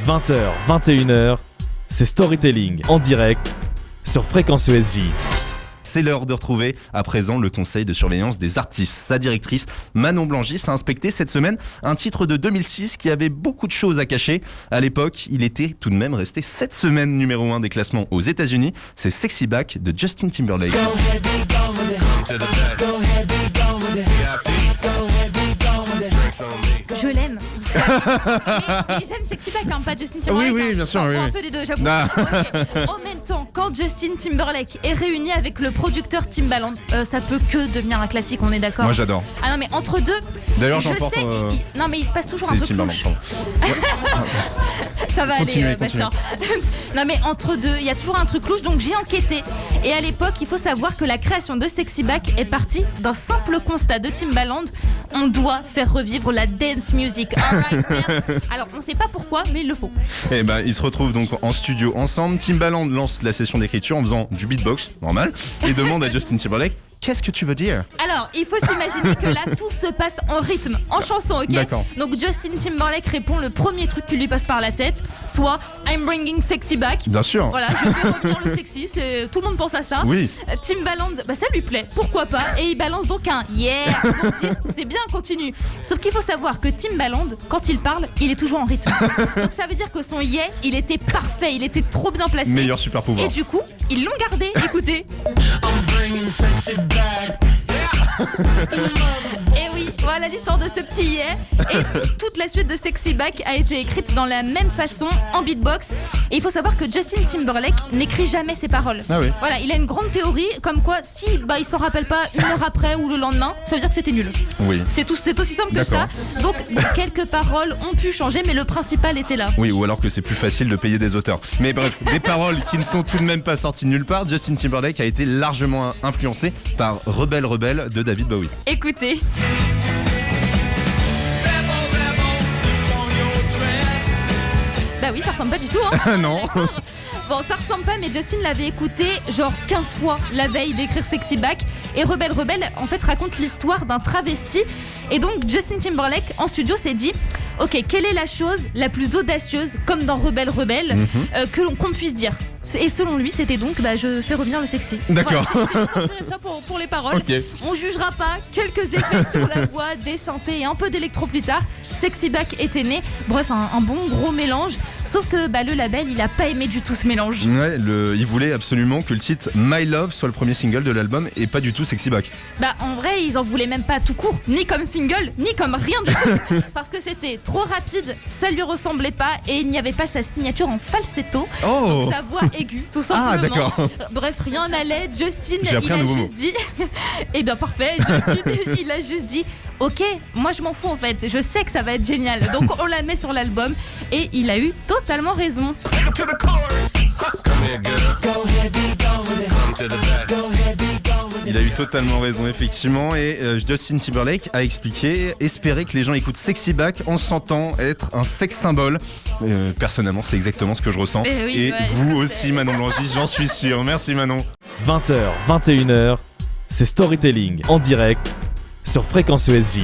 20h, 21h, c'est Storytelling en direct sur Fréquence ESJ. C'est l'heure de retrouver à présent le conseil de surveillance des artistes. Sa directrice Manon Blangis a inspecté cette semaine un titre de 2006 qui avait beaucoup de choses à cacher. À l'époque, il était tout de même resté 7 semaines numéro 1 des classements aux États-Unis. C'est Sexy Back de Justin Timberlake. Je l'aime. mais j'aime Sexy Back, hein, pas Justin Timberlake. Oui, bien sûr. Oui. Un peu des deux, j'avoue. Okay. En même temps, quand Justin Timberlake est réuni avec le producteur Timbaland, ça peut que devenir un classique, on est d'accord? Moi j'adore. Ah non, mais entre deux. D'ailleurs, je j'emporte. sais, non, mais il se passe toujours C'est un truc Timbaland, louche. pardon. Ça va Continuez, aller, Bastien. Non, mais entre deux, il y a toujours un truc louche, donc j'ai enquêté. Et à l'époque, il faut savoir que la création de Sexy Back est partie d'un simple constat de Timbaland. On doit faire revivre la dance music. Alright, man. Alors, on sait pas pourquoi, mais il le faut. Et ben, ils se retrouvent donc en studio ensemble. Timbaland lance la session d'écriture en faisant du beatbox, normal, et demande à Justin Timberlake: qu'est-ce que tu veux dire? Alors, il faut s'imaginer que là, tout se passe en rythme, en chanson, ok? D'accord. Donc, Justin Timberlake répond le premier truc qui lui passe par la tête, soit I'm bringing sexy back. Bien sûr. Voilà, je fais revenir le sexy, tout le monde pense à ça. Oui. Timbaland, ça lui plaît, pourquoi pas? Et il balance donc un yeah pour dire c'est bien, continue. Sauf qu'il faut savoir que Timbaland, quand il parle, il est toujours en rythme. Donc, ça veut dire que son yeah, il était parfait, il était trop bien placé. Meilleur super pouvoir. Et du coup, ils l'ont gardé, écoutez. Et oui, voilà l'histoire de ce petit yeah. Et toute la suite de Sexy Back a été écrite dans la même façon, en beatbox. Et il faut savoir que Justin Timberlake n'écrit jamais ses paroles. Ah oui. Voilà, il a une grande théorie comme quoi si il s'en rappelle pas une heure après ou le lendemain, ça veut dire que c'était nul. Oui. C'est aussi simple que ça. Donc quelques paroles ont pu changer, mais le principal était là. Oui, ou alors que c'est plus facile de payer des auteurs. Mais bref, des paroles qui ne sont tout de même pas sorties nulle part. Justin Timberlake a été largement influencé par Rebelle Rebelle de David Bowie. Écoutez. Bah oui, ça ressemble pas du tout, hein. Non. Bon, ça ressemble pas, mais Justin l'avait écouté genre 15 fois la veille d'écrire Sexy Back. Et Rebelle Rebelle, en fait, raconte l'histoire d'un travesti. Et donc, Justin Timberlake, en studio, s'est dit: ok, quelle est la chose la plus audacieuse, comme dans Rebelle Rebelle, qu'on puisse dire? Et selon lui, c'était donc je fais revenir le sexy. D'accord. Voilà, c'est juste inspiré de ça pour les paroles. Ok. On jugera pas, quelques effets sur la voix, des synthés et un peu d'électro plus tard. Sexy Back était né. Bref, un bon gros mélange. Sauf que le label, il a pas aimé du tout ce mélange. Ouais, il voulait absolument que le titre My Love soit le premier single de l'album et pas du tout Sexy Back. En vrai, ils en voulaient même pas tout court, ni comme single, ni comme rien du tout. Parce que c'était trop rapide, ça lui ressemblait pas et il n'y avait pas sa signature en falsetto. Oh. Donc sa voix aiguë, tout simplement. Ah, d'accord. Bref, rien n'allait. Justin, J'ai appris il un a nouveau juste mot. dit. Eh bien, parfait. Justin, il a juste dit: ok, moi je m'en fous en fait, je sais que ça va être génial. Donc on la met sur l'album et il a eu totalement raison. Il a eu totalement raison, effectivement. Et Justin Timberlake a espéré que les gens écoutent Sexy Back en sentant être un sex symbole. Personnellement, c'est exactement ce que je ressens. Oui, ouais, vous je aussi, sais. Manon Blangis, j'en suis sûr. Merci Manon. 20h, 21h, c'est Storytelling en direct sur Fréquence ESJ.